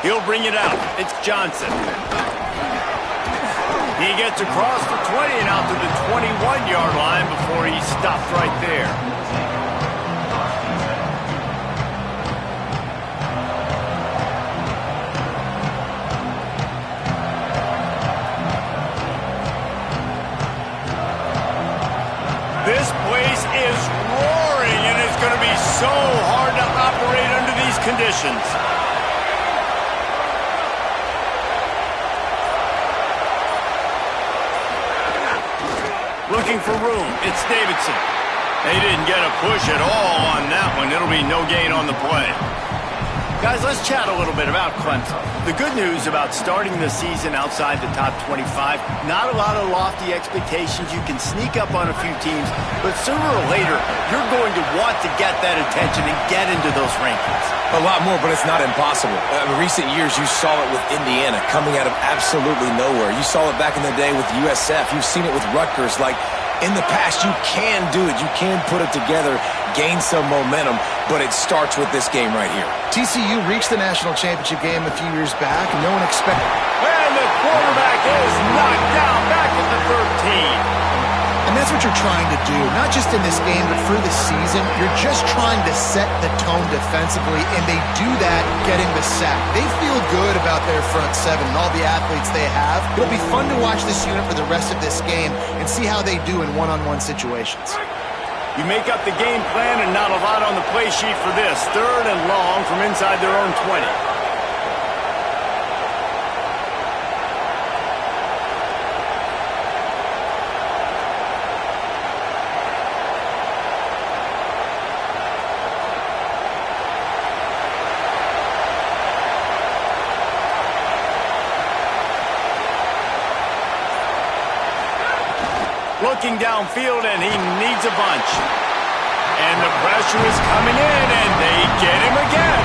He'll bring it out. It's Johnson. He gets across the 20 and out to the 21-yard line before he stopped right there. This place is roaring, and it's going to be so hard to operate under these conditions. Looking for room. It's Davidson. They didn't get a push at all on that one. It'll be no gain on the play. Guys, let's chat a little bit about Clemson. The good news about starting the season outside the top 25, not a lot of lofty expectations. You can sneak up on a few teams, but sooner or later, you're going to want to get that attention and get into those rankings. A lot more, but it's not impossible. In recent years, you saw it with Indiana coming out of absolutely nowhere. You saw it back in the day with USF. You've seen it with Rutgers. Like, in the past, you can do it. You can put it together, gain some momentum, but it starts with this game right here. TCU reached the national championship game a few years back, and no one expected. And the quarterback is knocked down back at the 13. And that's what you're trying to do, not just in this game, but for the season. You're just trying to set the tone defensively, and they do that getting the sack. They feel good about their front seven and all the athletes they have. It'll be fun to watch this unit for the rest of this game and see how they do in one-on-one situations. You make up the game plan and not a lot on the play sheet for this. 3rd and long from inside their own 20. Looking downfield, and he needs a bunch. And the pressure is coming in, and they get him again.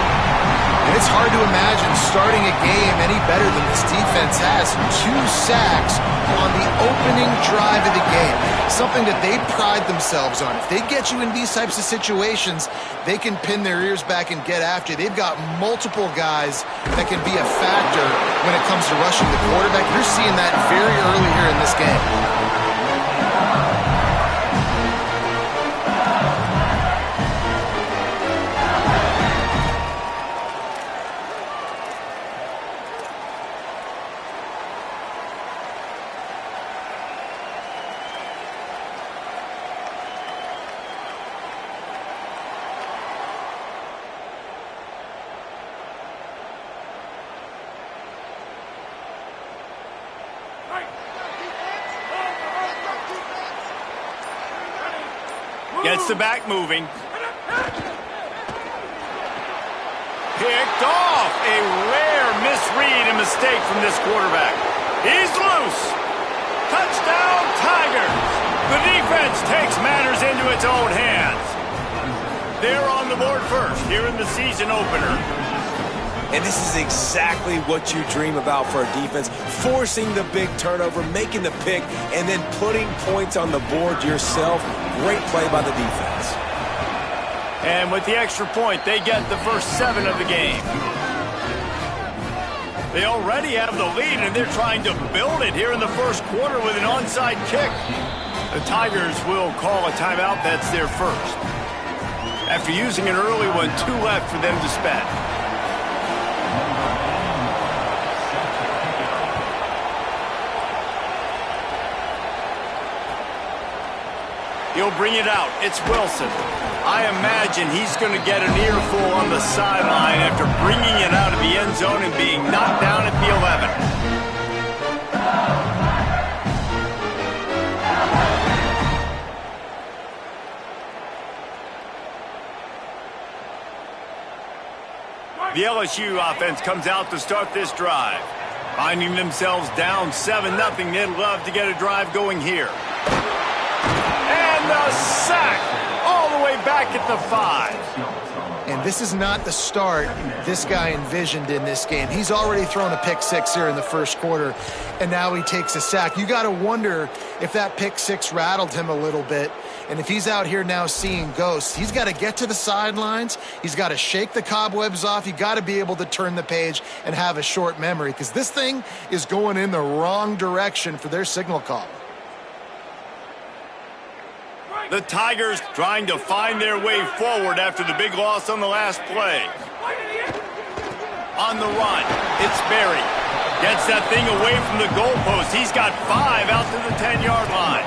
And it's hard to imagine starting a game any better than this defense has. 2 sacks on the opening drive of the game. Something that they pride themselves on. If they get you in these types of situations, they can pin their ears back and get after you. They've got multiple guys that can be a factor when it comes to rushing the quarterback. You're seeing that very early here in this game. Gets the back moving. Picked off. A rare misread and mistake from this quarterback. He's loose. Touchdown, Tigers. The defense takes matters into its own hands. They're on the board first here in the season opener. And this is exactly what you dream about for a defense. Forcing the big turnover, making the pick, and then putting points on the board yourself. Great play by the defense. And with the extra point, they get the first 7 of the game. They already have the lead, and they're trying to build it here in the first quarter with an onside kick. The Tigers will call a timeout. That's their first. After using an early one, 2 left for them to spend. He'll bring it out. It's Wilson. I imagine he's going to get an earful on the sideline after bringing it out of the end zone and being knocked down at the 11. The LSU offense comes out to start this drive. Finding themselves down 7-0, they'd love to get a drive going here. And the sack all the way back at the 5. And this is not the start this guy envisioned in this game. He's already thrown a pick 6 here in the first quarter, and now he takes a sack. You got to wonder if that pick 6 rattled him a little bit And if he's out here now seeing ghosts, he's got to get to the sidelines. He's got to shake the cobwebs off. You got to be able to turn the page and have a short memory, because this thing is going in the wrong direction for their signal call. The Tigers trying to find their way forward after the big loss on the last play. On the run, it's Berry. Gets that thing away from the goalpost. He's got 5 out to the 10-yard line.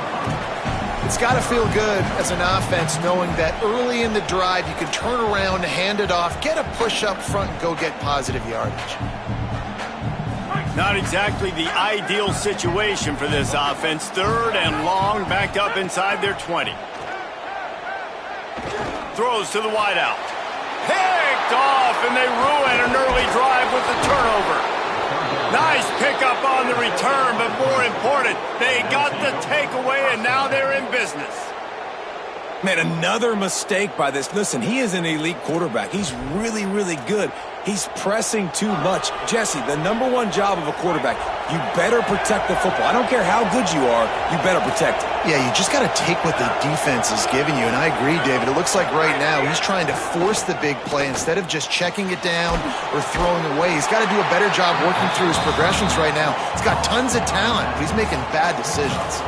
It's got to feel good as an offense knowing that early in the drive you can turn around, hand it off, get a push up front, and go get positive yardage. Not exactly the ideal situation for this offense. 3rd and long, backed up inside their 20. Throws to the wideout. Picked off, and they ruin an early drive with the turnover. Nice pickup on the return, but more important, they got the takeaway, and now they're in business. Man, another mistake by this. Listen, he is an elite quarterback. He's really, really good. He's pressing too much. Jesse, the #1 job of a quarterback, you better protect the football. I don't care how good you are, you better protect it. Yeah, you just got to take what the defense is giving you, and I agree, David. It looks like right now he's trying to force the big play instead of just checking it down or throwing away. He's got to do a better job working through his progressions right now. He's got tons of talent, but he's making bad decisions.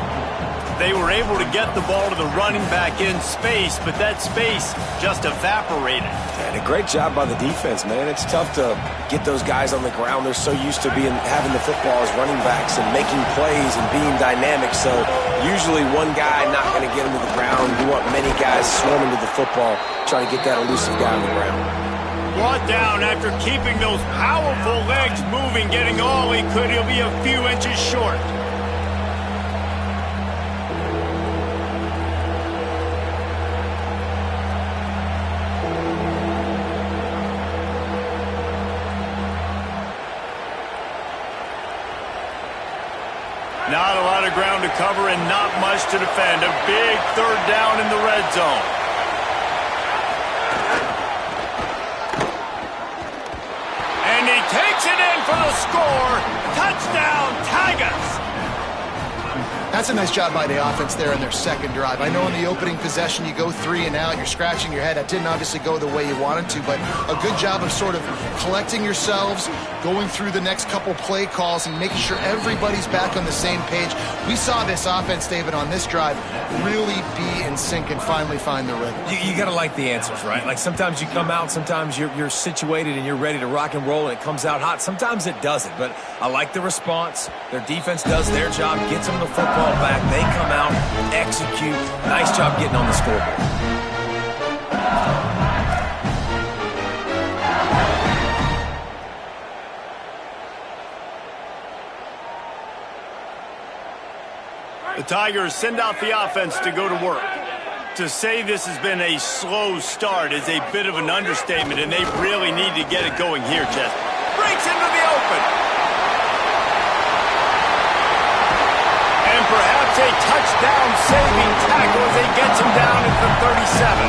They were able to get the ball to the running back in space, but that space just evaporated. And a great job by the defense, man. It's tough to get those guys on the ground. They're so used to having the football as running backs and making plays and being dynamic. So usually one guy not going to get him to the ground. You want many guys swarming to the football, trying to get that elusive guy on the ground. Brought down after keeping those powerful legs moving, getting all he could. He'll be a few inches short. Not a lot of ground to cover and not much to defend. A big 3rd down in the red zone. And he takes it in for the score. Touchdown, Tigers! That's a nice job by the offense there in their 2nd drive. I know in the opening possession you go 3 and out, you're scratching your head. That didn't obviously go the way you wanted to, but a good job of sort of collecting yourselves, going through the next couple play calls, and making sure everybody's back on the same page. We saw this offense, David, on this drive really be in sync and finally find the rhythm. You got to like the answers, right? Like sometimes you come out, sometimes you're situated and you're ready to rock and roll and it comes out hot. Sometimes it doesn't, but I like the response. Their defense does their job, gets them the football back. They come out, execute. Nice job getting on the scoreboard. The Tigers send out the offense to go to work. To say this has been a slow start is a bit of an understatement, and they really need to get it going here, Jess. Breaks into the open. And perhaps a touchdown-saving tackle as he gets him down at the 37.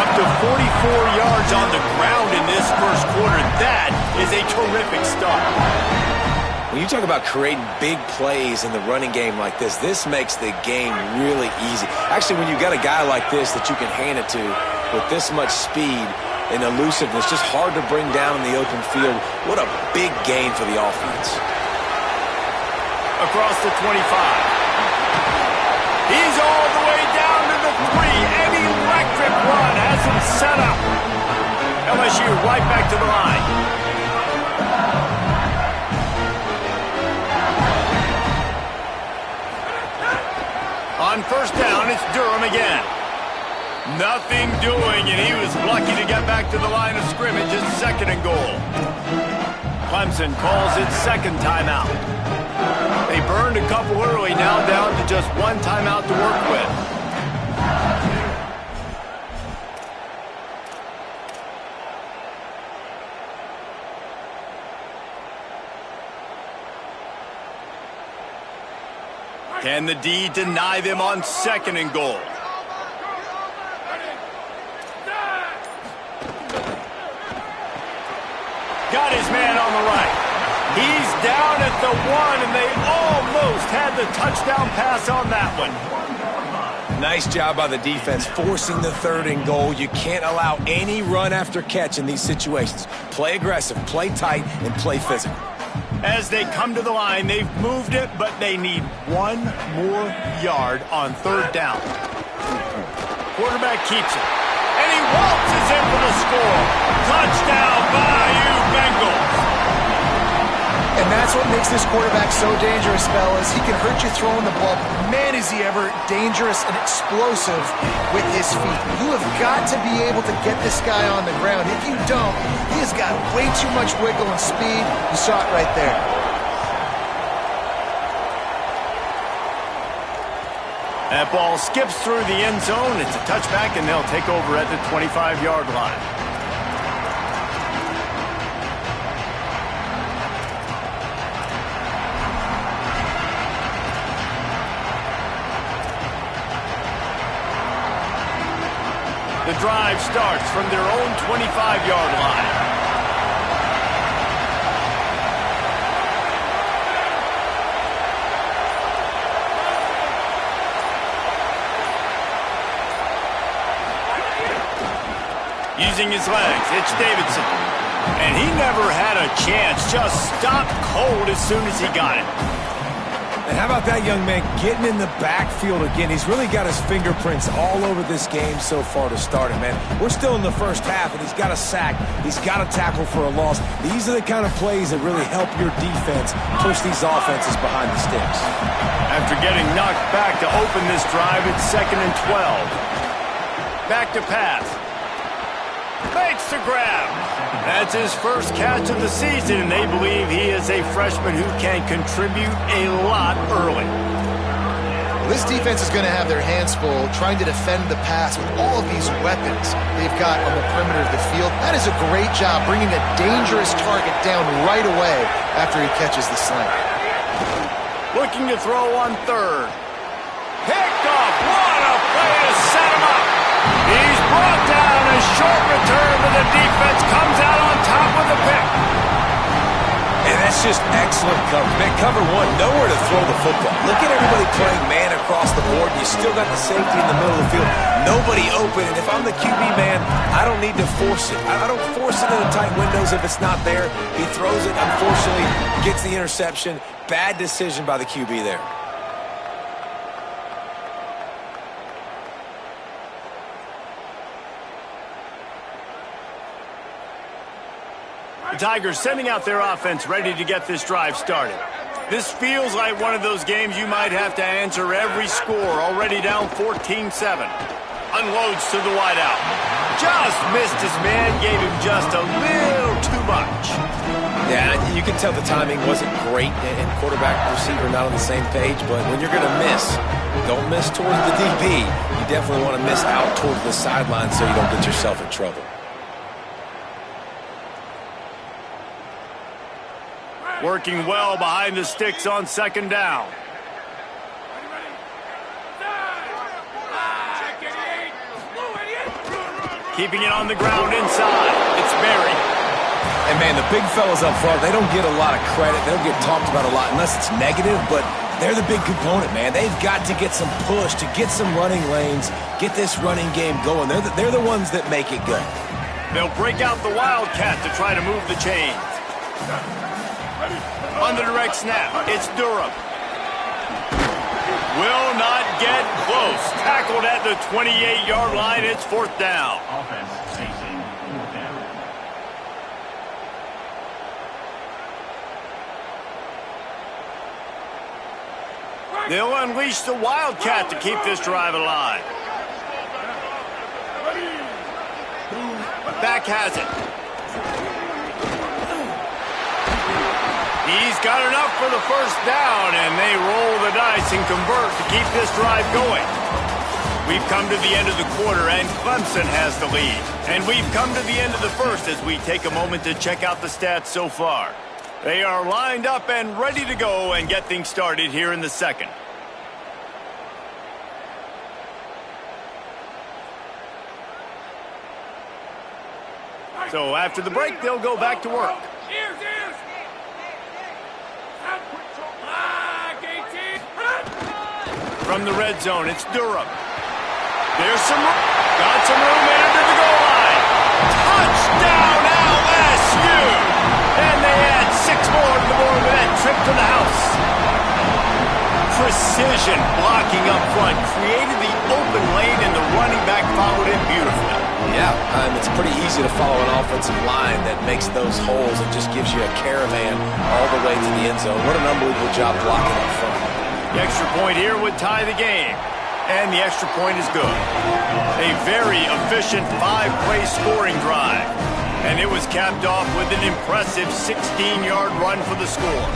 Up to 44 yards on the ground in this first quarter. That is a terrific start. When you talk about creating big plays in the running game like this makes the game really easy. Actually, when you got a guy like this that you can hand it to with this much speed and elusiveness, just hard to bring down in the open field, what a big gain for the offense. Across the 25. He's all the way down to the 3. An electric run has him set up. LSU right back to the line. On 1st down, it's Durham again. Nothing doing, and he was lucky to get back to the line of scrimmage. It's 2nd and goal. Clemson calls its 2nd timeout. They burned a couple early, now down to just 1 timeout to work with. Can the D deny them on 2nd and goal? Got his man on the right. He's down at the 1, and they almost had the touchdown pass on that one. Nice job by the defense, forcing the 3rd and goal. You can't allow any run after catch in these situations. Play aggressive, play tight, and play physical. As they come to the line, they've moved it, but they need 1 more yard on 3rd down. Quarterback keeps it, and he waltzes in for the score. Touchdown, Bayou Bengals. And that's what makes this quarterback so dangerous, fellas. He can hurt you throwing the ball, but man, is he ever dangerous and explosive with his feet. You have got to be able to get this guy on the ground. If you don't, he has got way too much wiggle and speed. You saw it right there. That ball skips through the end zone. It's a touchback, and they'll take over at the 25-yard line. The drive starts from their own 25-yard line. Using his legs, it's Davidson. And he never had a chance, just stopped cold as soon as he got it. And how about that young man getting in the backfield again? He's really got his fingerprints all over this game so far to start it, man. We're still in the first half, and he's got a sack. He's got a tackle for a loss. These are the kind of plays that really help your defense push these offenses behind the sticks. After getting knocked back to open this drive, it's 2nd and 12. Back to pass. Makes the grab. That's his first catch of the season, and they believe he is a freshman who can contribute a lot early. This defense is going to have their hands full trying to defend the pass with all of these weapons they've got on the perimeter of the field. That is a great job bringing a dangerous target down right away after he catches the slant. Looking to throw on 3rd. Picked off. What a play to set him up. He's brought down. A short return, but the defense comes out on top with the pick. And that's just excellent coverage. Man, cover 1, nowhere to throw the football. Look at everybody playing man across the board. You still got the safety in the middle of the field. Nobody open, and if I'm the QB man, I don't need to force it. I don't force it into tight windows if it's not there. He throws it, unfortunately, gets the interception. Bad decision by the QB there. The Tigers sending out their offense ready to get this drive started. This feels like one of those games you might have to answer every score. Already down 14-7. Unloads to the wideout. Just missed his man, gave him just a little too much. Yeah, you can tell the timing wasn't great, and quarterback and receiver not on the same page, but when you're going to miss, don't miss towards the DB. You definitely want to miss out towards the sideline so you don't get yourself in trouble. Working well behind the sticks on 2nd down. Keeping it on the ground inside. It's Berry. And, man, the big fellas up front, they don't get a lot of credit. They don't get talked about a lot unless it's negative, but they're the big component, man. They've got to get some push, to get some running lanes, get this running game going. They're the ones that make it go. They'll break out the Wildcat to try to move the chains. On the direct snap, it's Durham. Will not get close. Tackled at the 28-yard line. It's 4th down. Offense facing 4th down. They'll unleash the Wildcat to keep this drive alive. Back has it. He's got enough for the 1st down, and they roll the dice and convert to keep this drive going. We've come to the end of the quarter, and Clemson has the lead. And we've come to the end of the 1st as we take a moment to check out the stats so far. They are lined up and ready to go and get things started here in the 2nd. So after the break, they'll go back to work. From the red zone, it's Durham. There's got some room into the goal line. Touchdown LSU! And they add 6 more to the board with that trip to the house. Precision blocking up front created the open lane, and the running back followed it beautifully. Yeah, it's pretty easy to follow an offensive line that makes those holes and just gives you a caravan all the way to the end zone. What an unbelievable job blocking up front. The extra point here would tie the game, and the extra point is good. A very efficient 5-play scoring drive, and it was capped off with an impressive 16-yard run for the score.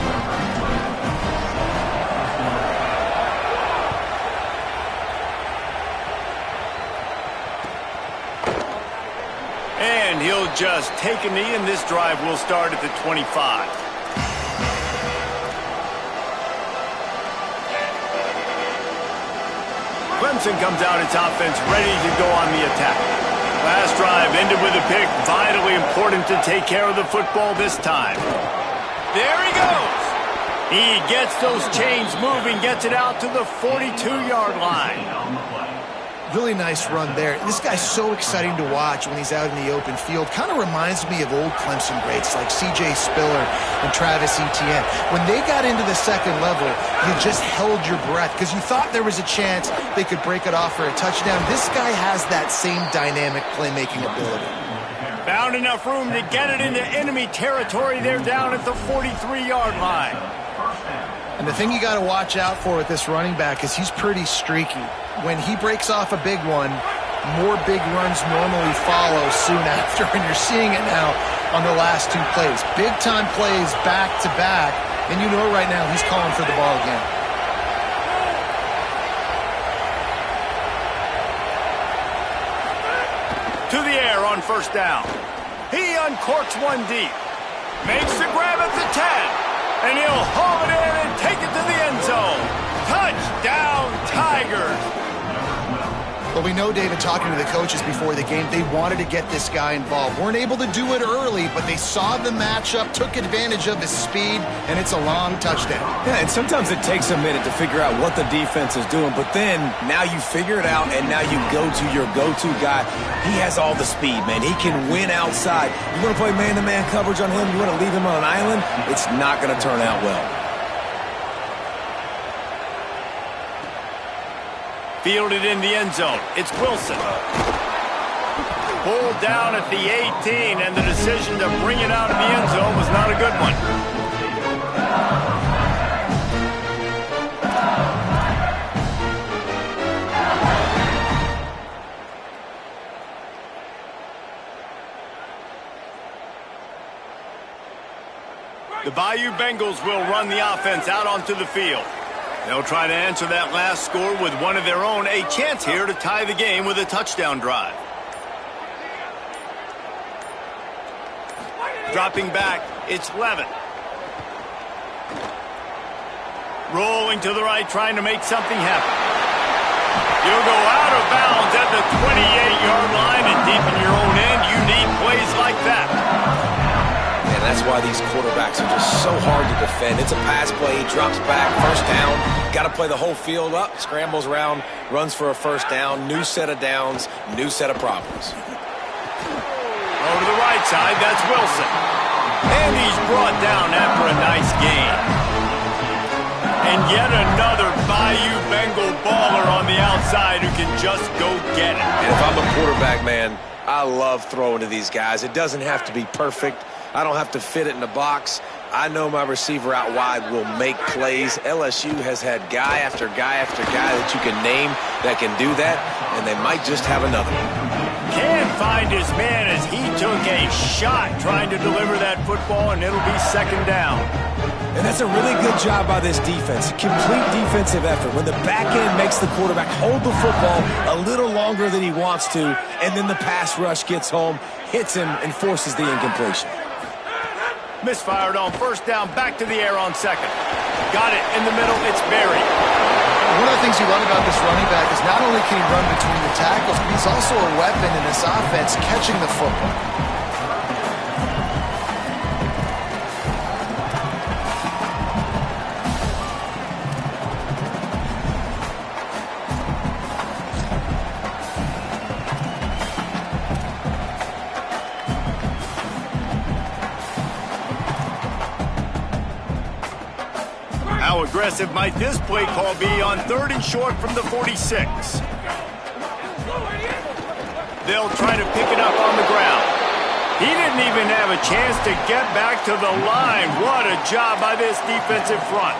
And he'll just take a knee, and this drive will start at the 25. Clemson comes out its offense ready to go on the attack. Last drive ended with a pick. Vitally important to take care of the football this time. There he goes. He gets those chains moving, gets it out to the 42-yard line. Really nice run there. This guy's so exciting to watch when he's out in the open field. Kind of reminds me of old Clemson greats like C.J. Spiller and Travis Etienne. When they got into the second level, you just held your breath because you thought there was a chance they could break it off for a touchdown. This guy has that same dynamic playmaking ability. Found enough room to get it into enemy territory. They're down at the 43-yard line. And the thing you got to watch out for with this running back is he's pretty streaky. When he breaks off a big one, more big runs normally follow soon after, and you're seeing it now on the last 2 plays. Big-time plays back-to-back, and you know right now he's calling for the ball again. To the air on first down. He uncorks one deep. Makes the grab at the 10. And he'll haul it in and take it to the end zone. Touchdown, Tigers. Well, we know, David, talking to the coaches before the game, they wanted to get this guy involved. Weren't able to do it early, but they saw the matchup, took advantage of his speed, and it's a long touchdown. Yeah, and sometimes it takes a minute to figure out what the defense is doing, but then now you figure it out, and now you go to your go-to guy. He has all the speed, man. He can win outside. You want to play man-to-man coverage on him? You want to leave him on an island? It's not going to turn out well. Fielded in the end zone. It's Wilson. Pulled down at the 18, and the decision to bring it out of the end zone was not a good one. The Bayou Bengals will run the offense out onto the field. They'll try to answer that last score with one of their own. A chance here to tie the game with a touchdown drive. Dropping back, it's Levin. Rolling to the right, trying to make something happen. You'll go out of bounds at the 28-yard line, and deep in your own end, you need plays like that. And that's why these quarterbacks are just so hard to defend. It's a pass play, he drops back, first down. Got to play the whole field up, scrambles around, runs for a first down, new set of downs, new set of problems. Go to the right side, that's Wilson. And he's brought down after a nice gain. And yet another Bayou Bengal baller on the outside who can just go get it. And if I'm a quarterback, man, I love throwing to these guys. It doesn't have to be perfect. I don't have to fit it in the box. I know my receiver out wide will make plays. LSU has had guy after guy after guy that you can name that can do that, and they might just have another. Can't find his man as he took a shot trying to deliver that football, and it'll be second down. And that's a really good job by this defense. Complete defensive effort. When the back end makes the quarterback hold the football a little longer than he wants to, and then the pass rush gets home, hits him, and forces the incompletion. Misfired on first down, back to the air on second. Got it in the middle, it's Berry. One of the things you love about this running back is not only can he run between the tackles, but he's also a weapon in this offense catching the football. How aggressive might this play call be on 3rd and short from the 46? They'll try to pick it up on the ground. He didn't even have a chance to get back to the line. What a job by this defensive front.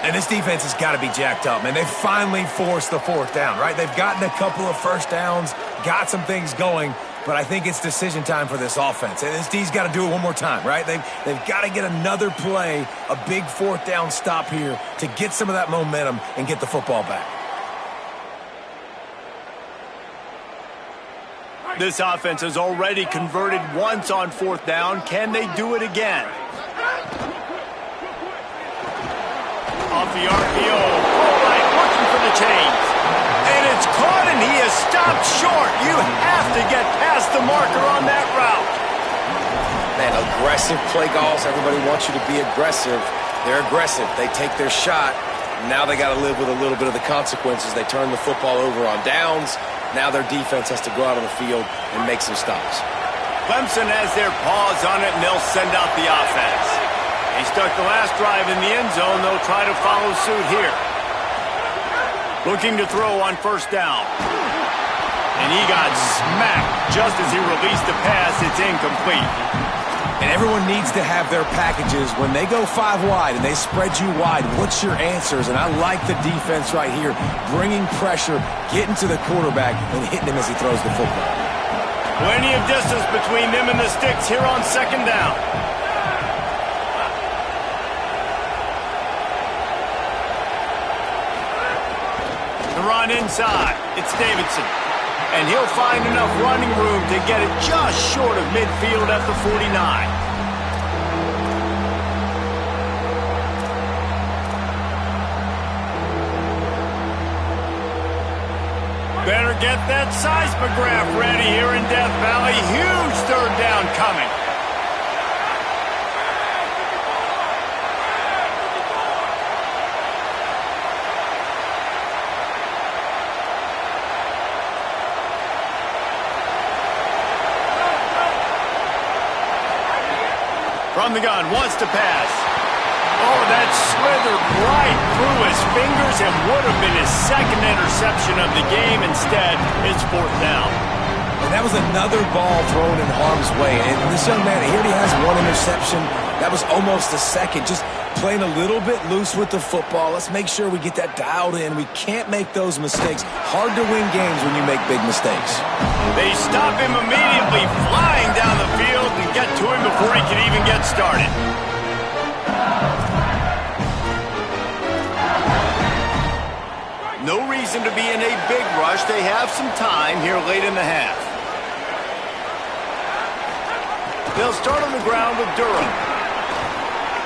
And this defense has got to be jacked up, man. They finally forced the 4th down, right? They've gotten a couple of first downs, got some things going, but I think it's decision time for this offense. And this D's got to do it one more time, right? They've got to get another play, a big 4th down stop here to get some of that momentum and get the football back. This offense has already converted once on 4th down. Can they do it again? Off the RPO, right, looking for the chains. And it's caught, and he is stopped short. You have to get past the marker on that route. Man, aggressive play calls. Everybody wants you to be aggressive. They're aggressive. They take their shot. Now they got to live with a little bit of the consequences. They turn the football over on downs. Now their defense has to go out on the field and make some stops. Clemson has their paws on it, and they'll send out the offense. They stuck the last drive in the end zone. They'll try to follow suit here. Looking to throw on 1st down. And he got smacked just as he released the pass. It's incomplete. And everyone needs to have their packages. When they go 5 wide and they spread you wide, what's your answers? And I like the defense right here, bringing pressure, getting to the quarterback, and hitting him as he throws the football. Plenty of distance between them and the sticks here on 2nd down. The run inside. It's Davidson. And he'll find enough running room to get it just short of midfield at the 49. Better get that seismograph ready here in Death Valley. Huge 3rd down coming. From the gun, wants to pass. Oh, that slithered right through his fingers and would have been his 2nd interception of the game. Instead, it's 4th down. And that was another ball thrown in harm's way. And this young man, he already has 1 interception. That was almost a 2nd. Just playing a little bit loose with the football. Let's make sure we get that dialed in. We can't make those mistakes. Hard to win games when you make big mistakes. They stop him immediately, flying down the field and get to him before he can even get started. No reason to be in a big rush. They have some time here late in the half. They'll start on the ground with Durham.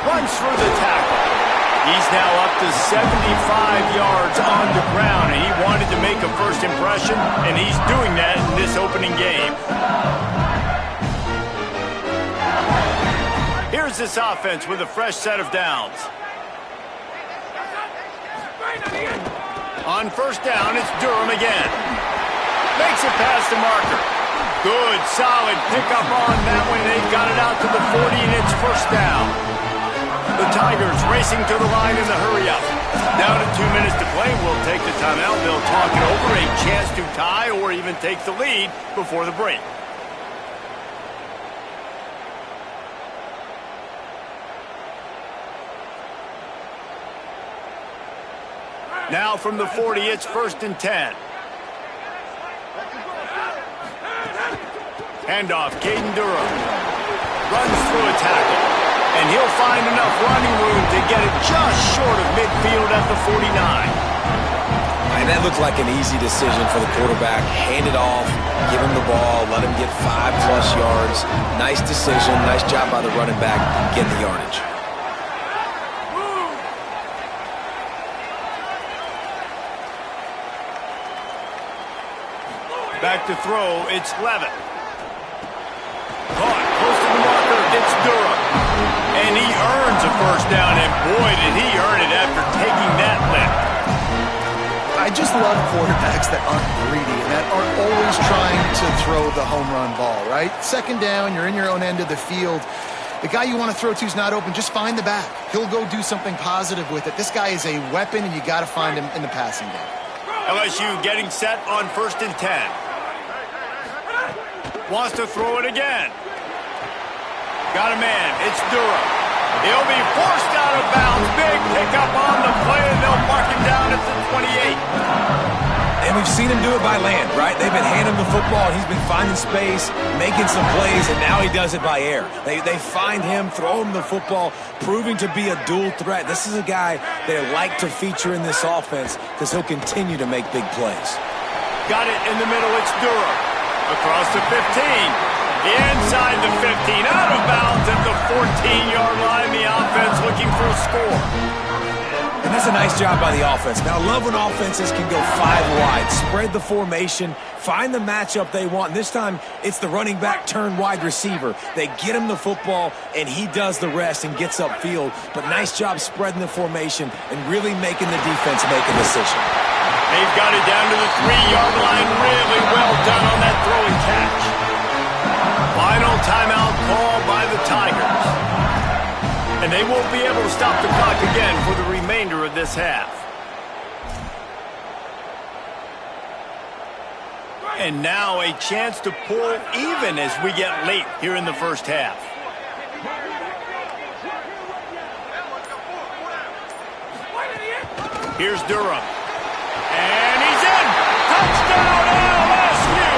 Runs through the tackle. He's now up to 75 yards on the ground, and he wanted to make a first impression, and he's doing that in this opening game. Here's this offense with a fresh set of downs. On 1st down, it's Durham again. Makes it past the marker. Good, solid pickup on that one. They've got it out to the 40, and it's 1st down. The Tigers racing to the line in the hurry-up. Down to 2 minutes to play. We'll take the timeout. They'll talk it over. A chance to tie or even take the lead before the break. Now from the 40, it's 1st and 10. Handoff, Caden Durham. Runs through a tackle. And he'll find enough running room to get it just short of midfield at the 49. And that looked like an easy decision for the quarterback. Hand it off, give him the ball, let him get 5+ yards. Nice decision, nice job by the running back getting the yardage. Back to throw, it's Levitt. Caught, close to the marker, it's Durham. And he earns a 1st down, and boy, did he earn it after taking that lift. I just love quarterbacks that aren't greedy and that aren't always trying to throw the home run ball, right? 2nd down, you're in your own end of the field. The guy you want to throw to is not open. Just find the back. He'll go do something positive with it. This guy is a weapon, and you got to find him in the passing game. LSU getting set on 1st and 10. Wants to throw it again. Got a man. It's Durham. He'll be forced out of bounds. Big pickup on the play, and they'll mark him down at the 28. And we've seen him do it by land, right? They've been handing him the football, and he's been finding space, making some plays, and now he does it by air. They find him, throw him the football, proving to be a dual threat. This is a guy they like to feature in this offense because he'll continue to make big plays. Got it in the middle. It's Durham. Across the 15. Inside the 15. Out of bounds at the 14-yard line. The offense looking for a score. And that's a nice job by the offense. Now, I love when offenses can go 5 wide, spread the formation, find the matchup they want. And this time, it's the running back turned wide receiver. They get him the football, and he does the rest and gets upfield. But nice job spreading the formation and really making the defense make a decision. They've got it down to the 3-yard line. Really well done on that throw and catch. Final timeout call by the Tigers. And they won't be able to stop the clock again for the remainder of this half. And now a chance to pull even as we get late here in the first half. Here's Durham. And he's in! Touchdown LSU!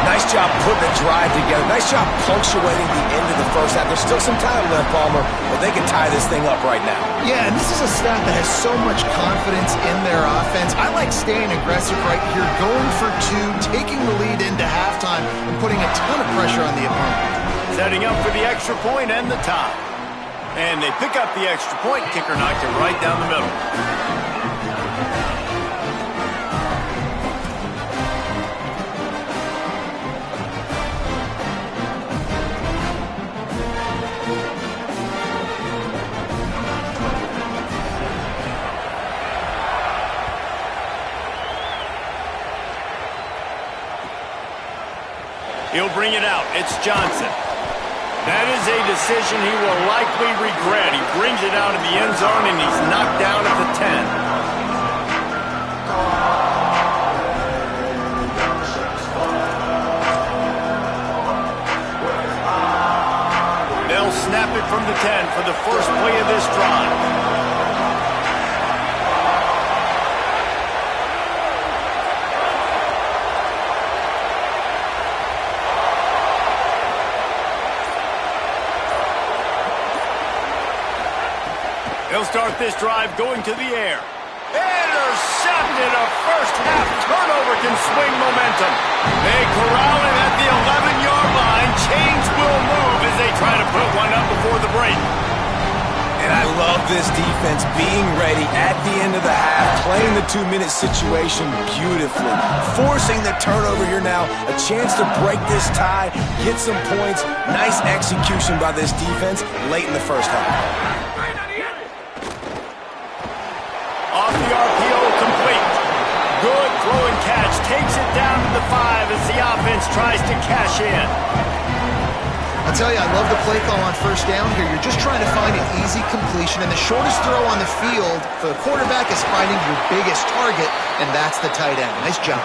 Nice job putting the drive together. Nice job punctuating the end of the first half. There's still some time left, Palmer, but they can tie this thing up right now. Yeah, and this is a staff that has so much confidence in their offense. I like staying aggressive right here, going for 2, taking the lead into halftime, and putting a ton of pressure on the opponent. Setting up for the extra point and the tie. And they pick up the extra point. Kicker knocked it right down the middle. He'll bring it out. It's Johnson. That is a decision he will likely regret. He brings it out in the end zone, and he's knocked down at the 10. They'll snap it from the 10 for the first play of this drive. They'll start this drive going to the air. Intercepted. A first-half turnover can swing momentum. They corral him at the 11-yard line. Chains will move as they try to put one up before the break. And I love this defense being ready at the end of the half, playing the 2-minute situation beautifully, forcing the turnover here now, a chance to break this tie, get some points. Nice execution by this defense late in the first half. Off the RPO, complete. Good throw and catch. Takes it down to the 5 as the offense tries to cash in. I'll tell you, I love the play call on first down here. You're just trying to find an easy completion, and the shortest throw on the field for the quarterback is finding your biggest target, and that's the tight end. Nice job.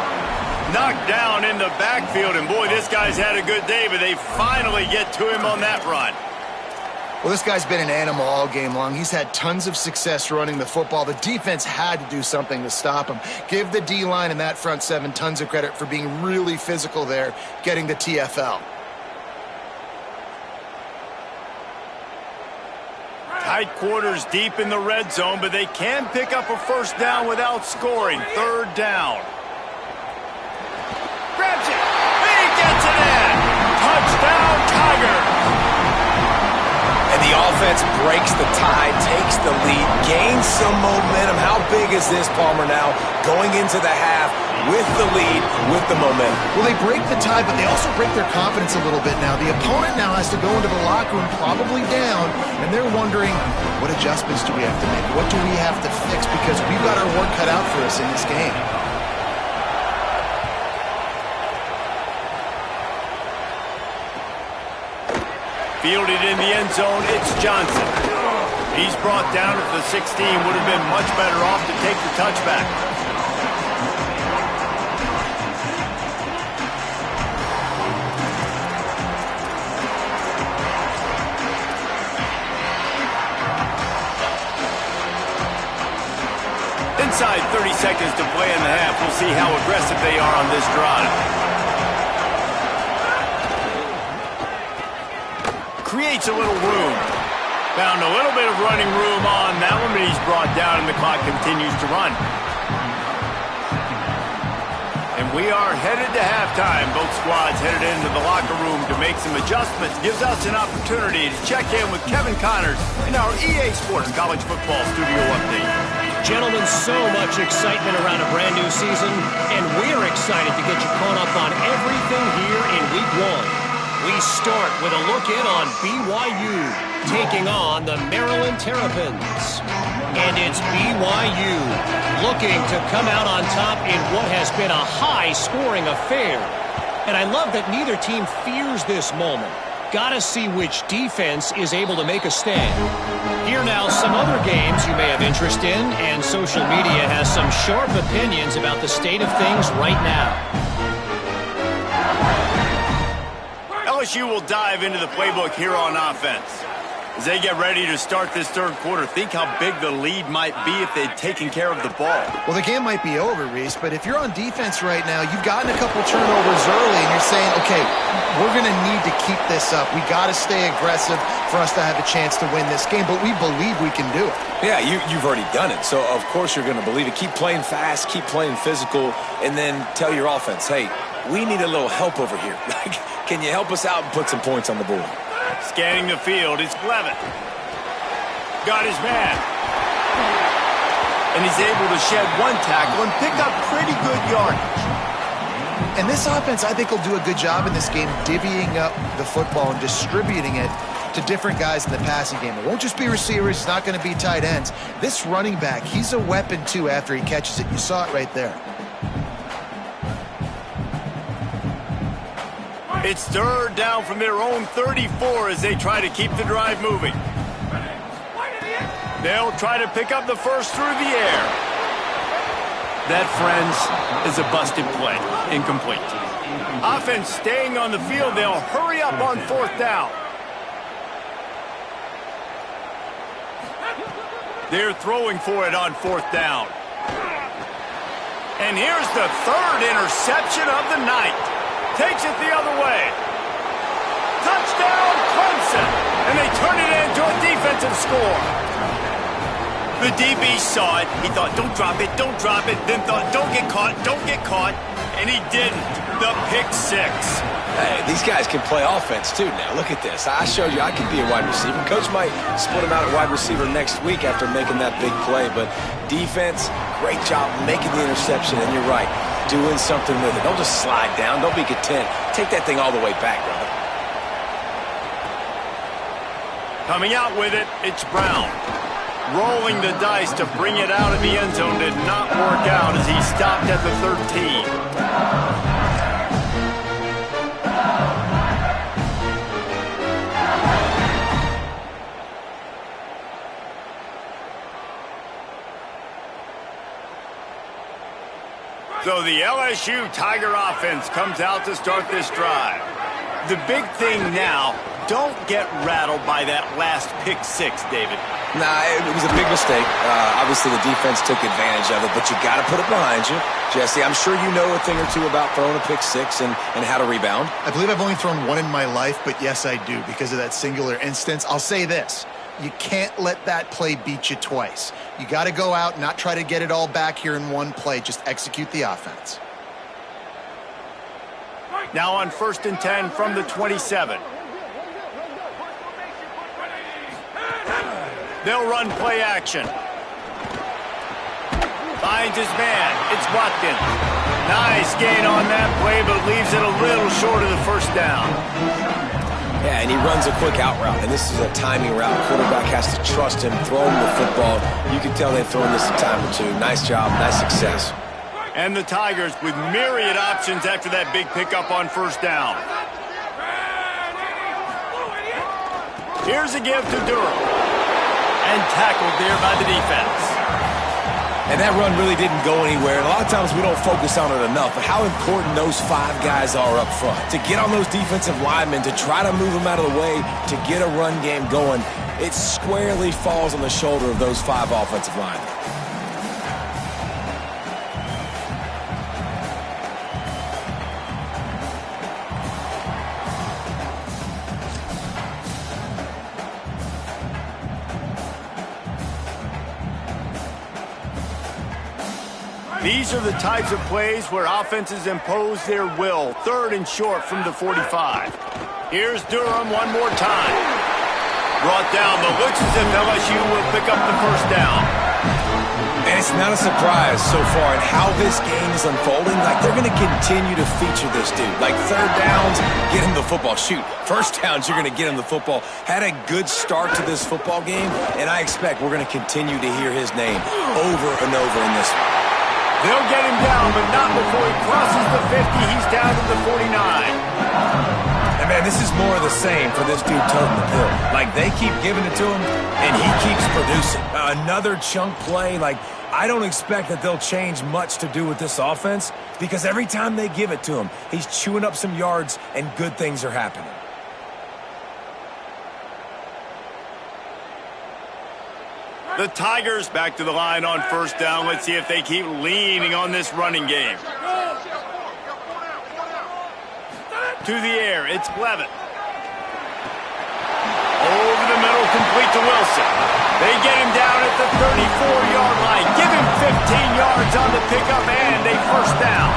Knocked down in the backfield, and boy, this guy's had a good day, but they finally get to him on that run. Well, this guy's been an animal all game long. He's had tons of success running the football. The defense had to do something to stop him. Give the D-line and that front 7 tons of credit for being really physical there, getting the TFL. Tight quarters deep in the red zone, but they can pick up a first down without scoring. 3rd down. Grabs it. He gets it in. Touchdown, Tigers. And the offense breaks the tie, takes the lead, gains some momentum. How big is this, Palmer, now? Going into the half with the lead, with the momentum. Well, they break the tie, but they also break their confidence a little bit now. The opponent now has to go into the locker room probably down, and they're wondering, what adjustments do we have to make? What do we have to fix? Because we've got our work cut out for us in this game. Fielded in the end zone, it's Johnson. He's brought down at the 16. Would have been much better off to take the touchback. Inside 30 seconds to play in the half. We'll see how aggressive they are on this drive. Creates a little room. Found a little bit of running room on that one, but he's brought down and the clock continues to run. And we are headed to halftime. Both squads headed into the locker room to make some adjustments. Gives us an opportunity to check in with Kevin Connors in our EA Sports College Football Studio Update. Gentlemen, so much excitement around a brand new season, and we're excited to get you caught up on everything here in Week 1. We start with a look in on BYU, taking on the Maryland Terrapins. And it's BYU looking to come out on top in what has been a high-scoring affair. And I love that neither team fears this moment. Gotta see which defense is able to make a stand. Here now, some other games you may have interest in, and social media has some sharp opinions about the state of things right now. LSU will dive into the playbook here on offense. As they get ready to start this third quarter, think how big the lead might be if they'd taken care of the ball. Well, the game might be over, Reese, but if you're on defense right now, you've gotten a couple turnovers early, and you're saying, okay, we're going to need to keep this up. We got to stay aggressive for us to have a chance to win this game, but we believe we can do it. Yeah, you've already done it, so of course you're going to believe it. Keep playing fast, keep playing physical, and then tell your offense, hey, we need a little help over here. Can you help us out and put some points on the board? Scanning the field, it's Clemson. Got his man. And he's able to shed one tackle and pick up pretty good yardage. And this offense, I think, will do a good job in this game divvying up the football and distributing it to different guys in the passing game. It won't just be receivers. It's not going to be tight ends. This running back, he's a weapon, too, after he catches it. You saw it right there. It's third down from their own 34 as they try to keep the drive moving. They'll try to pick up the first through the air. That, friends, is a busted play. Incomplete. Offense staying on the field. They'll hurry up on fourth down. They're throwing for it on fourth down. And here's the third interception of the night. Takes it the other way. Touchdown, Clemson. And they turn it into a defensive score. The DB saw it. He thought, don't drop it, don't drop it. Then thought, don't get caught, don't get caught. And he didn't. The pick six. Hey, these guys can play offense, too, now. Look at this. I showed you I can be a wide receiver. Coach might split him out at wide receiver next week after making that big play. But defense, great job making the interception. And you're right, doing something with it. Don't just slide down. Don't be content. Take that thing all the way back, brother. Coming out with it, it's Brown. Rolling the dice to bring it out of the end zone did not work out as he stopped at the 13. So the LSU Tiger offense comes out to start this drive. The big thing now, don't get rattled by that last pick six, David. Nah, it was a big mistake. Obviously, the defense took advantage of it, but you got to put it behind you. Jesse, I'm sure you know a thing or two about throwing a pick six and how to rebound. I believe I've only thrown one in my life, but yes, I do because of that singular instance. I'll say this. You can't let that play beat you twice. You got to go out, not try to get it all back here in one play. Just execute the offense. Now on 1st and 10 from the 27. They'll run play action. Finds his man. It's Watkins. Nice gain on that play, but leaves it a little short of the first down. Yeah, and he runs a quick out route, and this is a timing route. Quarterback has to trust him, throw him the football. You can tell they've thrown this a time or two. Nice job, nice success. And the Tigers with myriad options after that big pickup on first down. Here's a give to Durham. And tackled there by the defense. And that run really didn't go anywhere. And a lot of times we don't focus on it enough, but how important those 5 guys are up front. To get on those defensive linemen, to try to move them out of the way, to get a run game going, it squarely falls on the shoulder of those 5 offensive linemen. These are the types of plays where offenses impose their will. 3rd and short from the 45. Here's Durham one more time. Brought down, but looks as if LSU will pick up the first down. And it's not a surprise so far in how this game is unfolding. Like, they're going to continue to feature this dude. Like, 3rd downs, get him the football. Shoot, 1st downs, you're going to get him the football. Had a good start to this football game, and I expect we're going to continue to hear his name over and over in this one. They'll get him down, but not before he crosses the 50. He's down to the 49. And, man, this is more of the same for this dude toting the pill. Like, they keep giving it to him, and he keeps producing. Another chunk play. Like, I don't expect that they'll change much to do with this offense because every time they give it to him, he's chewing up some yards, and good things are happening. The Tigers back to the line on 1st down. Let's see if they keep leaning on this running game. To the air, it's Levitt. Over the middle, complete to Wilson. They get him down at the 34-yard line. Give him 15 yards on the pickup and a 1st down.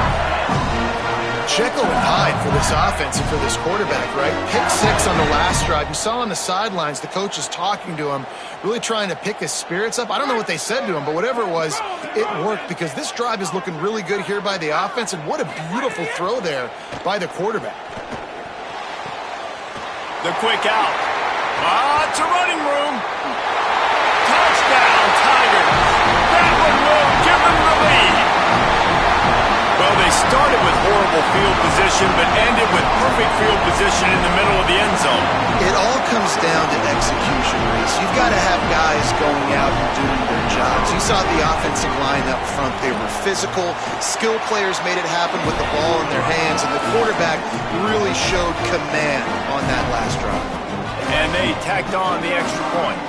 Jekyll and Hyde for this offense and for this quarterback, right? Pick 6 on the last drive. You saw on the sidelines the coach is talking to him, really trying to pick his spirits up. I don't know what they said to him, but whatever it was, it worked because this drive is looking really good here by the offense, and what a beautiful throw there by the quarterback. The quick out. It's a running room. Touchdown, Tigers. That one will give them the lead. Well, they started with horrible field position, but ended with perfect field position in the middle of the end zone. It all comes down to execution, Reese. You've got to have guys going out and doing their jobs. You saw the offensive line up front. They were physical. Skill players made it happen with the ball in their hands, and the quarterback really showed command on that last drive. And they tacked on the extra point.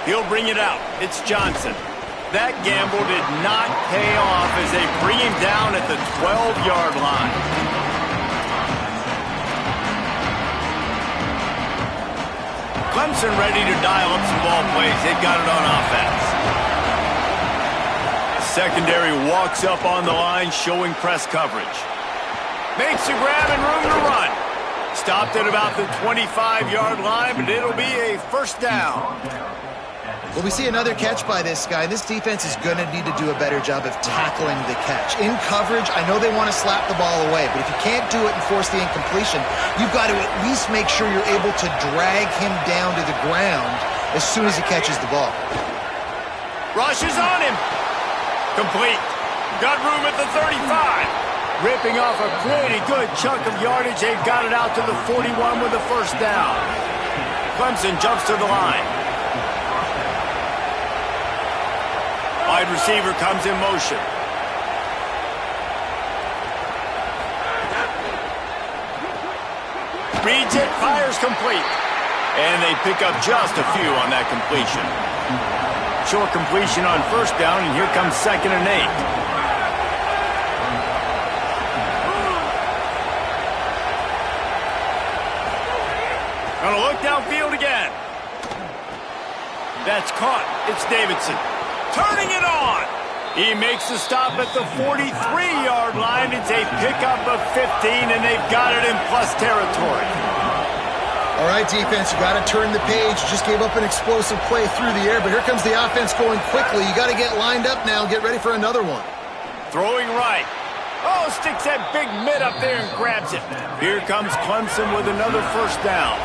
He'll bring it out. It's Johnson. That gamble did not pay off as they bring him down at the 12-yard line. Clemson ready to dial up some ball plays. They've got it on offense. Secondary walks up on the line, showing press coverage. Makes a grab and room to run. Stopped at about the 25-yard line, but it'll be a 1st down. Well, we see another catch by this guy. This defense is going to need to do a better job of tackling the catch. In coverage, I know they want to slap the ball away, but if you can't do it and force the incompletion, you've got to at least make sure you're able to drag him down to the ground as soon as he catches the ball. Rush is on him. Complete. Got room at the 35. Ripping off a pretty good chunk of yardage. They've got it out to the 41 with the 1st down. Clemson jumps to the line. Wide receiver comes in motion. Reads it, fires complete. And they pick up just a few on that completion. Short completion on 1st down, and here comes 2nd and 8. Gonna look downfield again. That's caught. It's Davidson. Turning it on. He makes the stop at the 43-yard line. 9. It's a pickup of 15, and they've got it in plus territory. 2nd and 8. 2 They've got it in plus territory. All right, defense, you got to turn the page. You just gave up an explosive play through the air, but here comes the offense going quickly. You got to get lined up now and get ready for another one. Throwing right. Oh, sticks that big mid up there and grabs it. Here comes Clemson with another first down.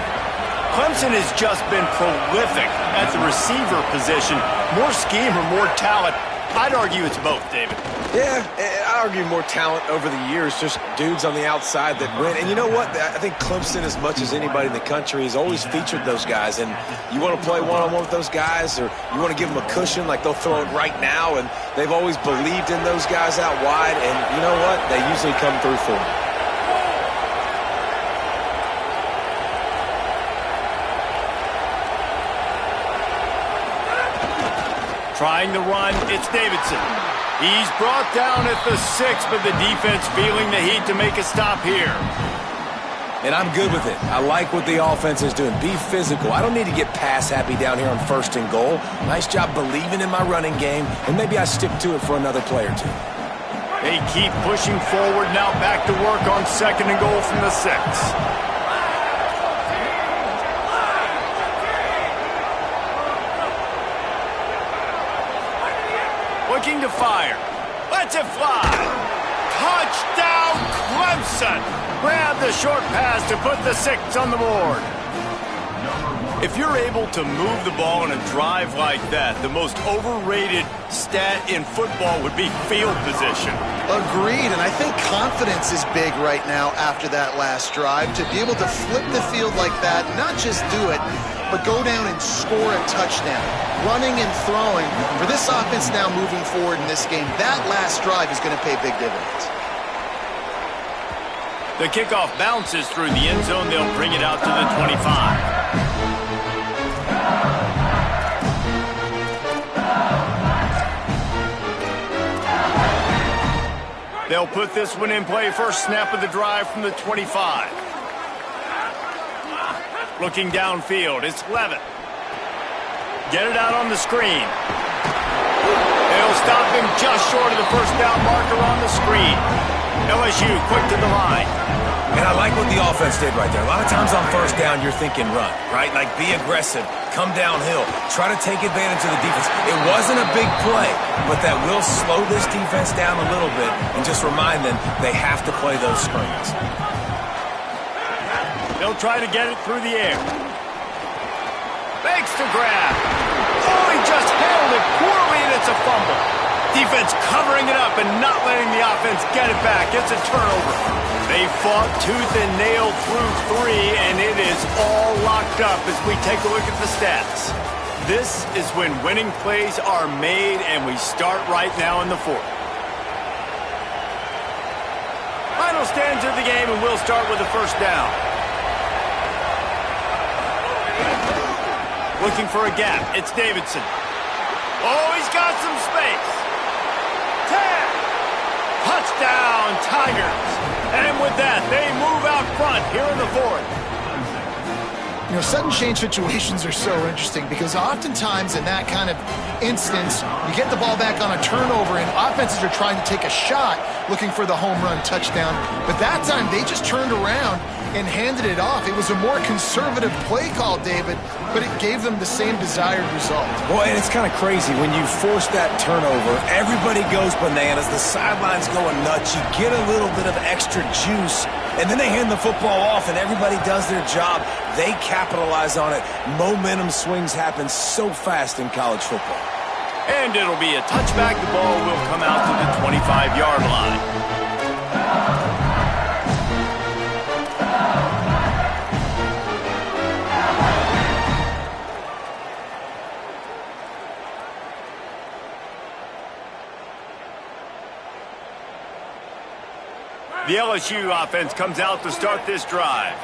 Clemson has just been prolific at the receiver position. More scheme or more talent? I'd argue it's both, David. Yeah, I argue more talent over the years, just dudes on the outside that win. And you know what? I think Clemson, as much as anybody in the country, has always featured those guys. And you want to play one-on-one with those guys, or you want to give them a cushion, like they'll throw it right now. And they've always believed in those guys out wide. And you know what? They usually come through for them. Trying the run, it's Davidson. He's brought down at the 6, but the defense feeling the heat to make a stop here. And I'm good with it. I like what the offense is doing. Be physical. I don't need to get pass happy down here on 1st and goal. Nice job believing in my running game, and maybe I stick to it for another play or two. They keep pushing forward, now back to work on 2nd and goal from the 6. Looking to fire. Lets it fly. Touchdown, Clemson. Grab the short pass to put the 6 on the board. If you're able to move the ball in a drive like that, the most overrated stat in football would be field position. Agreed, and I think confidence is big right now after that last drive. To be able to flip the field like that, not just do it, but go down and score a touchdown. Running and throwing. For this offense now moving forward in this game, that last drive is going to pay big dividends. The kickoff bounces through the end zone. They'll bring it out to the 25. They'll put this one in play. First snap of the drive from the 25. Looking downfield, it's Levitt. Get it out on the screen. They'll stop him just short of the first down marker on the screen. LSU quick to the line. And I like what the offense did right there. A lot of times on 1st down, you're thinking run, right? Like be aggressive, come downhill, try to take advantage of the defense. It wasn't a big play, but that will slow this defense down a little bit and just remind them they have to play those screens. They'll try to get it through the air. Fakes to grab. Oh, he just handled it poorly, and it's a fumble. Defense covering it up and not letting the offense get it back. It's a turnover. They fought tooth and nail through 3, and it is all locked up as we take a look at the stats. This is when winning plays are made, and we start right now in the 4th. Final stanza of the game, and we'll start with the first down. Looking for a gap. It's Davidson. Oh, he's got some space. 10. Touchdown, Tigers. And with that, they move out front here in the 4th. You know, sudden change situations are so interesting because oftentimes in that kind of instance, you get the ball back on a turnover and offenses are trying to take a shot looking for the home run touchdown. But that time, they just turned around and handed it off. It was a more conservative play call, David, but it gave them the same desired result. Well, and it's kind of crazy. When you force that turnover, everybody goes bananas. The sidelines going nuts. You get a little bit of extra juice, and then they hand the football off, and everybody does their job. They capitalize on it. Momentum swings happen so fast in college football. And it'll be a touchback. The ball will come out to the 25-yard line. The LSU offense comes out to start this drive.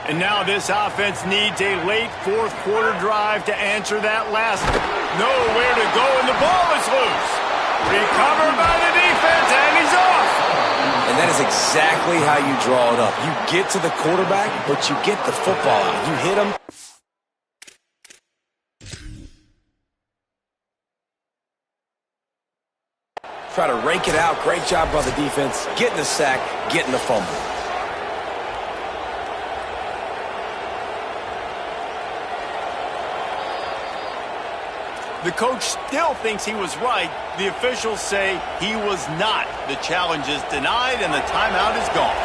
And now this offense needs a late 4th quarter drive to answer that last. Nowhere to go, and the ball is loose. Recovered by the defense, and he's off. And that is exactly how you draw it up. You get to the quarterback, but you get the football out. You hit him. Try to rake it out. Great job by the defense. Getting the sack, getting the fumble. The coach still thinks he was right. The officials say he was not. The challenge is denied and the timeout is gone.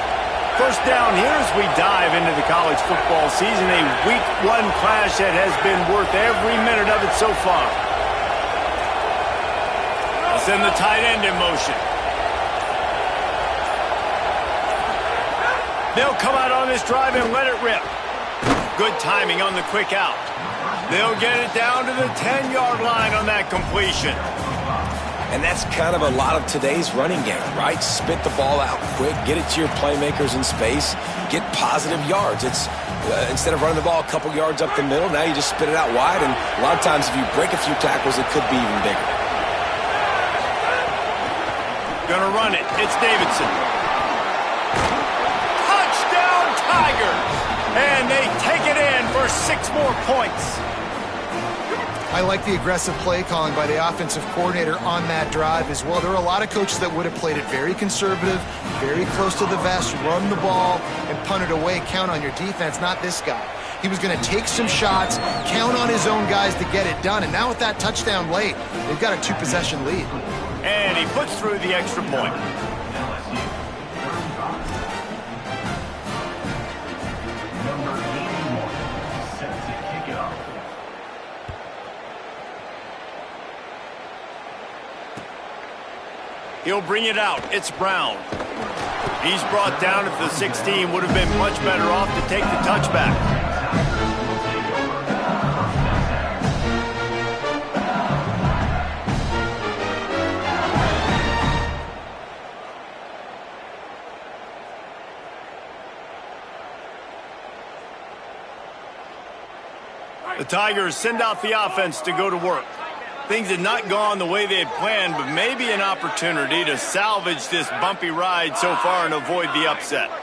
First down here as we dive into the college football season. A week 1 clash that has been worth every minute of it so far. They'll send the tight end in motion. They'll come out on this drive and let it rip. Good timing on the quick out. They'll get it down to the 10-yard line on that completion. And that's kind of a lot of today's running game, right? Spit the ball out quick, get it to your playmakers in space, get positive yards. It's instead of running the ball a couple yards up the middle, now you just spit it out wide, and a lot of times if you break a few tackles, it could be even bigger. Gonna run it. It's Davidson. Touchdown Tigers! And they take it in for 6 more points. I like the aggressive play calling by the offensive coordinator on that drive as well. There are a lot of coaches that would have played it very conservative, very close to the vest, run the ball, and punt it away. Count on your defense, not this guy. He was going to take some shots, count on his own guys to get it done. And now with that touchdown late, they've got a 2-possession lead. And he puts through the extra point. He'll bring it out. It's Brown. He's brought down at the 16. Would have been much better off to take the touchback. The Tigers send out the offense to go to work. Things had not gone the way they had planned, but maybe an opportunity to salvage this bumpy ride so far and avoid the upset.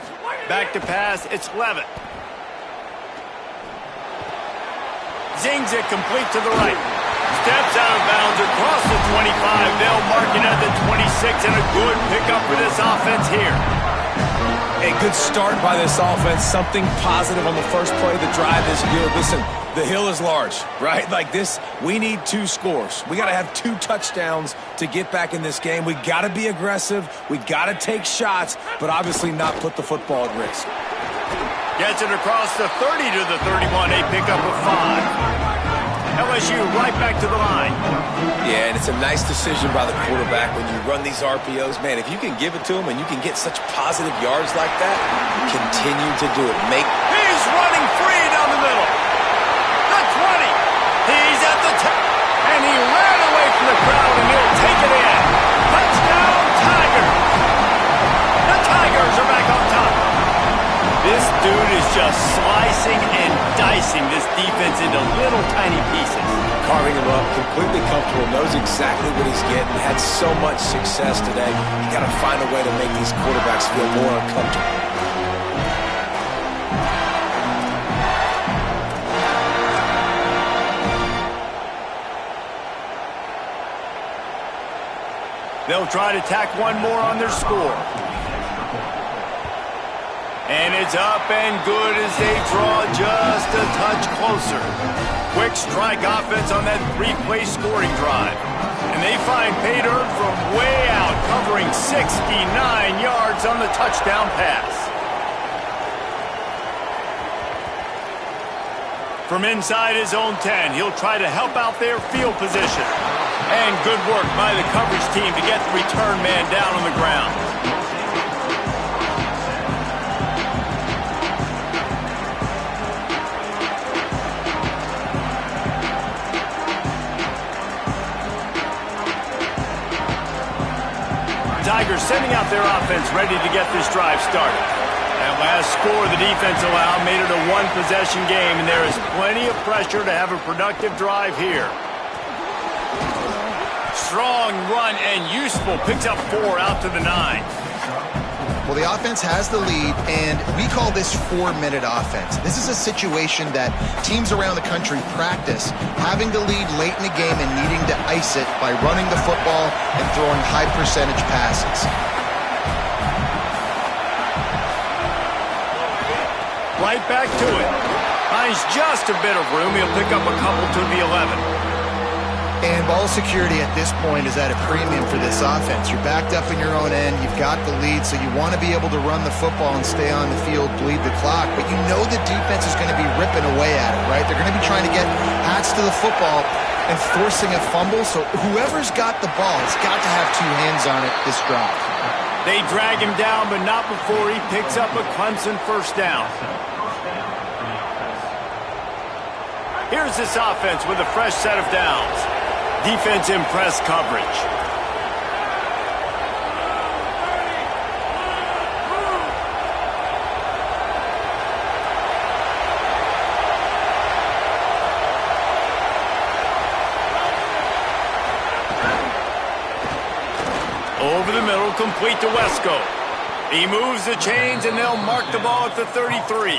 Back to pass, it's Levitt. Zings it complete to the right. Steps out of bounds across the 25. They'll mark it at the 26, and a good pickup for this offense here. A good start by this offense. Something positive on the first play of the drive is good. Listen, the hill is large, right? Like this, we need 2 scores. We got to have 2 touchdowns to get back in this game. We got to be aggressive. We got to take shots, but obviously not put the football at risk. Gets it across the 30 to the 31. A pickup of 5. LSU right back to the line. Yeah, and it's a nice decision by the quarterback when you run these RPOs. Man, if you can give it to them and you can get such positive yards like that, continue to do it. He's running free down the middle. The 20. He's at the 10. And he ran away from the crowd, and he'll take it in. Touchdown, Tigers. The Tigers are back on top. This dude is just slicing and dicing this defense into little tiny pieces. Carving him up, completely comfortable, knows exactly what he's getting, had so much success today. You got to find a way to make these quarterbacks feel more uncomfortable. They'll try to tack one more on their score. And it's up and good as they draw just a touch closer. Quick strike offense on that 3-play scoring drive. And they find pay dirt from way out, covering 69 yards on the touchdown pass. From inside his own 10, he'll try to help out their field position. And good work by the coverage team to get the return man down on the ground. Tigers sending out their offense ready to get this drive started. That last score the defense allowed made it a 1-possession game, and there is plenty of pressure to have a productive drive here. Strong run and useful. Picks up 4 out to the 9. Well, the offense has the lead, and we call this 4-minute offense. This is a situation that teams around the country practice, having the lead late in the game and needing to ice it by running the football and throwing high-percentage passes. Right back to it. Finds just a bit of room. He'll pick up a couple to the 11. And ball security at this point is at a premium for this offense. You're backed up in your own end. You've got the lead, so you want to be able to run the football and stay on the field, bleed the clock. But you know the defense is going to be ripping away at it, right? They're going to be trying to get hats to the football and forcing a fumble. So whoever's got the ball has got to have two hands on it this drive. They drag him down, but not before he picks up a Clemson first down. Here's this offense with a fresh set of downs. Defense in press coverage. Over the middle, complete to Wesco. He moves the chains, and they'll mark the ball at the 33.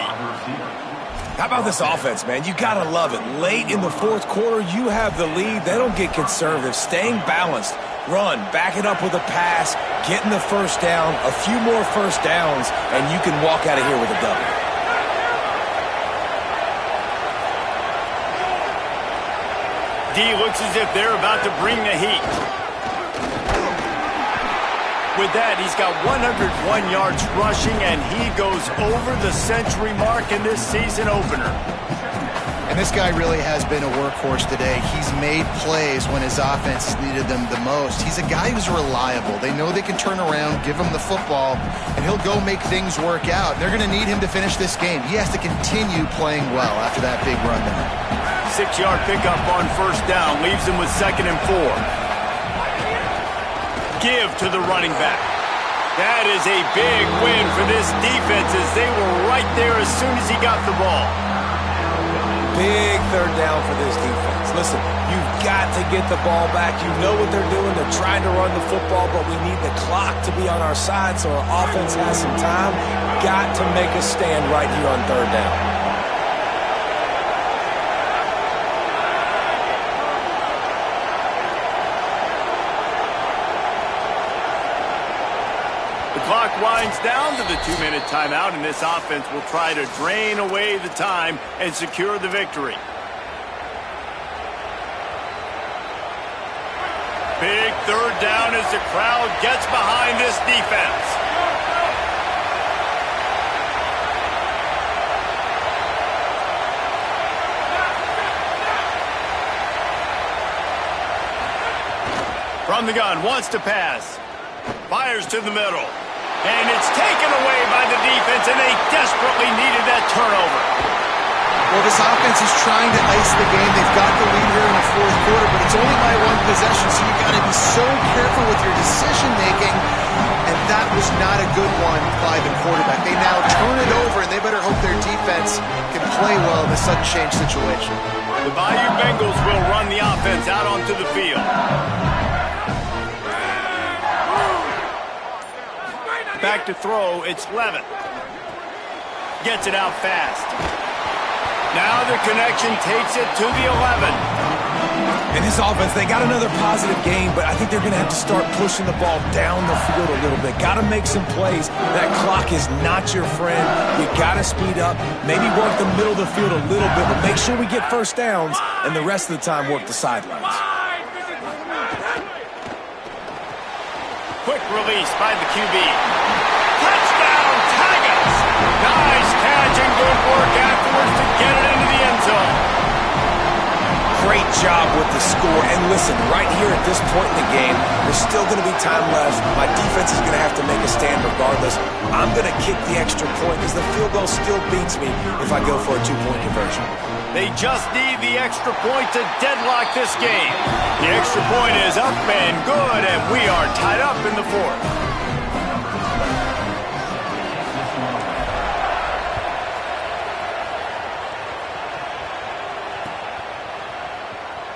How about this offense, man? You gotta love it. Late in the fourth quarter, you have the lead. They don't get conservative. Staying balanced. Run, back it up with a pass, getting the first down, a few more first downs, and you can walk out of here with a W. D looks as if they're about to bring the heat. With that, he's got 101 yards rushing, and he goes over the century mark in this season opener. And this guy really has been a workhorse today. He's made plays when his offense needed them the most. He's a guy who's reliable. They know they can turn around, give him the football, and he'll go make things work out. They're going to need him to finish this game. He has to continue playing well after that big run there. 6-yard pickup on first down leaves him with 2nd and 4. Give to the running back. That is a big win for this defense as they were right there as soon as he got the ball. Big third down for this defense. Listen, you've got to get the ball back. You know what they're doing. They're trying to run the football, but we need the clock to be on our side so our offense has some time. Got to make a stand right here on third down. Clock winds down to the 2-minute timeout, and this offense will try to drain away the time and secure the victory. Big third down as the crowd gets behind this defense. From the gun, wants to pass. Fires to the middle. And it's taken away by the defense, and they desperately needed that turnover. Well, this offense is trying to ice the game. They've got the lead here in the fourth quarter, but it's only by one possession, so you've got to be so careful with your decision-making, and that was not a good one by the quarterback. They now turn it over, and they better hope their defense can play well in a sudden change situation. The Bayou Bengals will run the offense out onto the field. Back to throw, it's Levin. Gets it out fast. Now the connection takes it to the 11. In this offense, they got another positive game, but I think they're going to have to start pushing the ball down the field a little bit. Got to make some plays. That clock is not your friend. You got to speed up, maybe work the middle of the field a little bit, but make sure we get first downs, and the rest of the time work the sidelines. Quick release by the QB. Touchdown, Tigers! Nice catch and good work afterwards to get it into the end zone. Great job with the score. And listen, right here at this point in the game, there's still going to be time left. My defense is going to have to make a stand regardless. I'm going to kick the extra point because the field goal still beats me if I go for a 2-point conversion. They just need the extra point to deadlock this game. The extra point is up and good, and we are tied up in the fourth.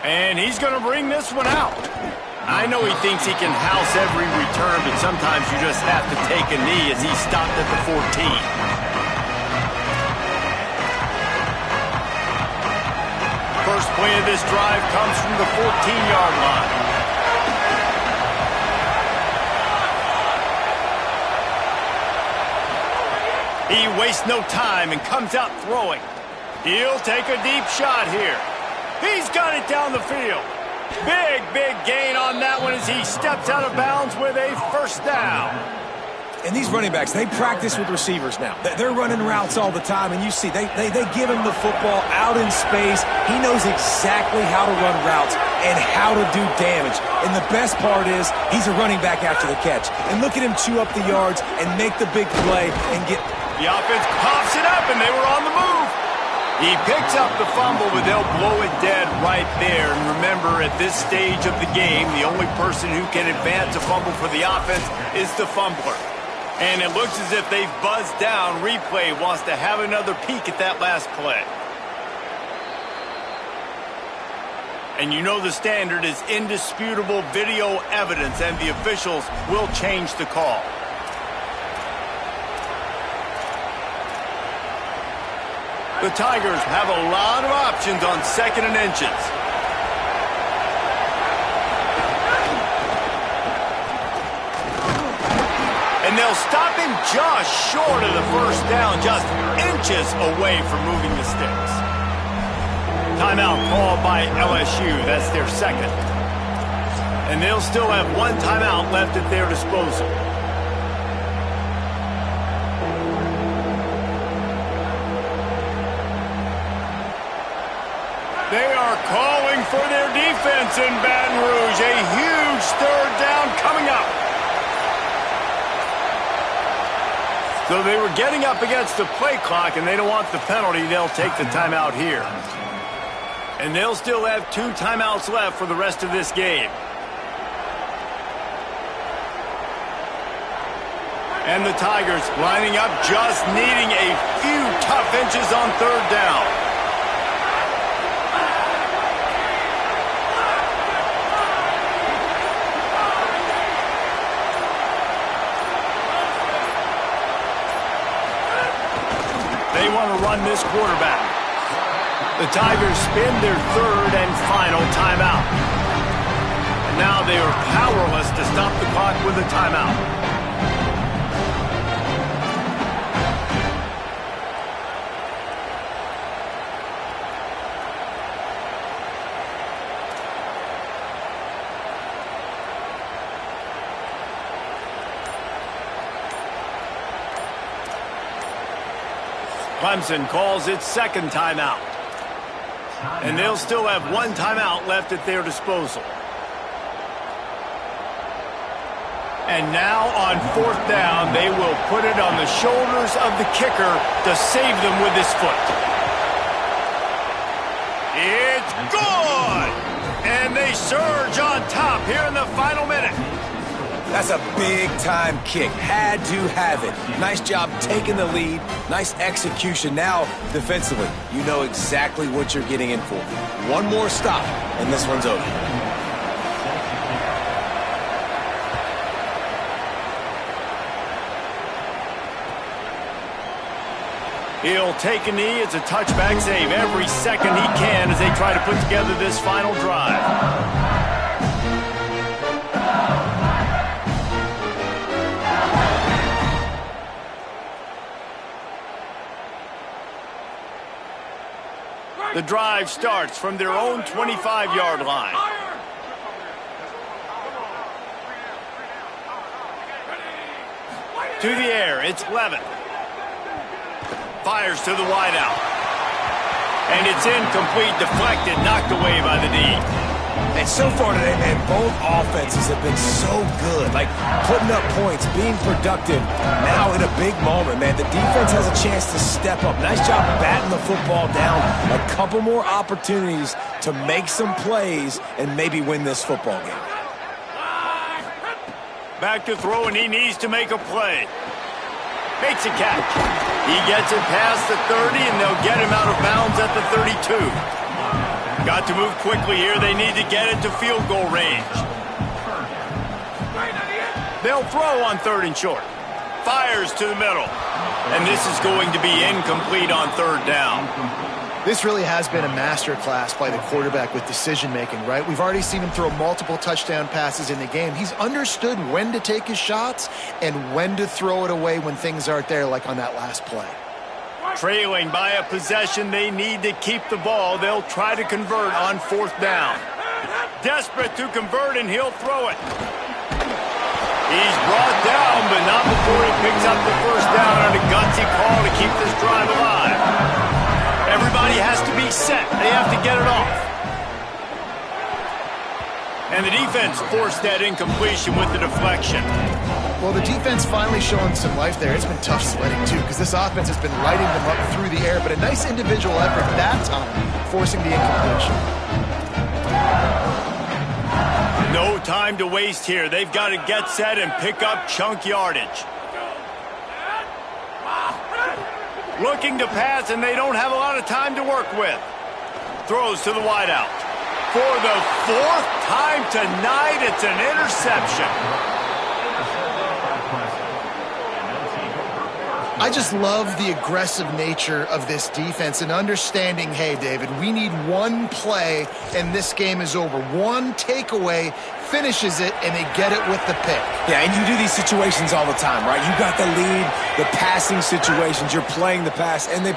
And he's going to bring this one out. I know he thinks he can house every return, but sometimes you just have to take a knee as he stopped at the 14. First play of this drive comes from the 14-yard line. He wastes no time and comes out throwing. He'll take a deep shot here. He's got it down the field. Big gain on that one as he steps out of bounds with a first down. And these running backs, they practice with receivers now. They're running routes all the time, and you see they give him the football out in space. He knows exactly how to run routes and how to do damage. And the best part is he's a running back after the catch. And look at him chew up the yards and make the big play and get... The offense pops it up, and they were on the move. He picks up the fumble, but they'll blow it dead right there. And remember, at this stage of the game, the only person who can advance a fumble for the offense is the fumbler. And it looks as if they've buzzed down. Replay wants to have another peek at that last play. And you know the standard is indisputable video evidence, and the officials will change the call. The Tigers have a lot of options on 2nd and inches. And they'll stop him just short of the first down, just inches away from moving the sticks. Timeout called by LSU. That's their second. And they'll still have one timeout left at their disposal. They are calling for their defense in Baton Rouge. A huge third down coming up. So they were getting up against the play clock, and they don't want the penalty. They'll take the timeout here. And they'll still have 2 timeouts left for the rest of this game. And the Tigers lining up, just needing a few tough inches on 3rd down. They want to run this quarterback. The Tigers spin their 3rd and final timeout. And now they are powerless to stop the clock with a timeout. Clemson calls its 2nd timeout. And they'll still have 1 timeout left at their disposal. And now on 4th down, they will put it on the shoulders of the kicker to save them with his foot. It's good! And they surge on top here in the final minute. That's a big-time kick. Had to have it. Nice job taking the lead. Nice execution. Now, defensively, you know exactly what you're getting in for. One more stop, and this one's over. He'll take a knee. It's a touchback save every second he can as they try to put together this final drive. The drive starts from their own 25-yard line. To the air, it's Levin. Fires to the wideout. And it's incomplete, deflected, knocked away by the D. And so far today, man, both offenses have been so good. Like, putting up points, being productive. Now in a big moment, man, the defense has a chance to step up. Nice job batting the football down. A couple more opportunities to make some plays and maybe win this football game. Back to throw, and he needs to make a play. Makes a catch. He gets it past the 30, and they'll get him out of bounds at the 32. Got to move quickly here. They need to get it to field goal range. They'll throw on 3rd and short. Fires to the middle. And this is going to be incomplete on 3rd down. This really has been a masterclass by the quarterback with decision-making, right? We've already seen him throw multiple touchdown passes in the game. He's understood when to take his shots and when to throw it away when things aren't there, like on that last play. Trailing by a possession, they need to keep the ball. They'll try to convert on 4th down. desperate to convert, and he'll throw it. He's brought down, but not before he picks up the first down on a gutsy call to keep this drive alive. Everybody has to be set. They have to get it off. And the defense forced that incompletion with the deflection. Well, the defense finally showing some life there. It's been tough sledding, too, because this offense has been lighting them up through the air, but a nice individual effort that time, forcing the incompletion. No time to waste here. They've got to get set and pick up chunk yardage. Looking to pass, and they don't have a lot of time to work with. Throws to the wideout. For the fourth time tonight, it's an interception. I just love the aggressive nature of this defense and understanding, hey, David, we need one play and this game is over. One takeaway finishes it, and they get it with the pick. Yeah, and you do these situations all the time, right? You got the lead, the passing situations, you're playing the pass, and they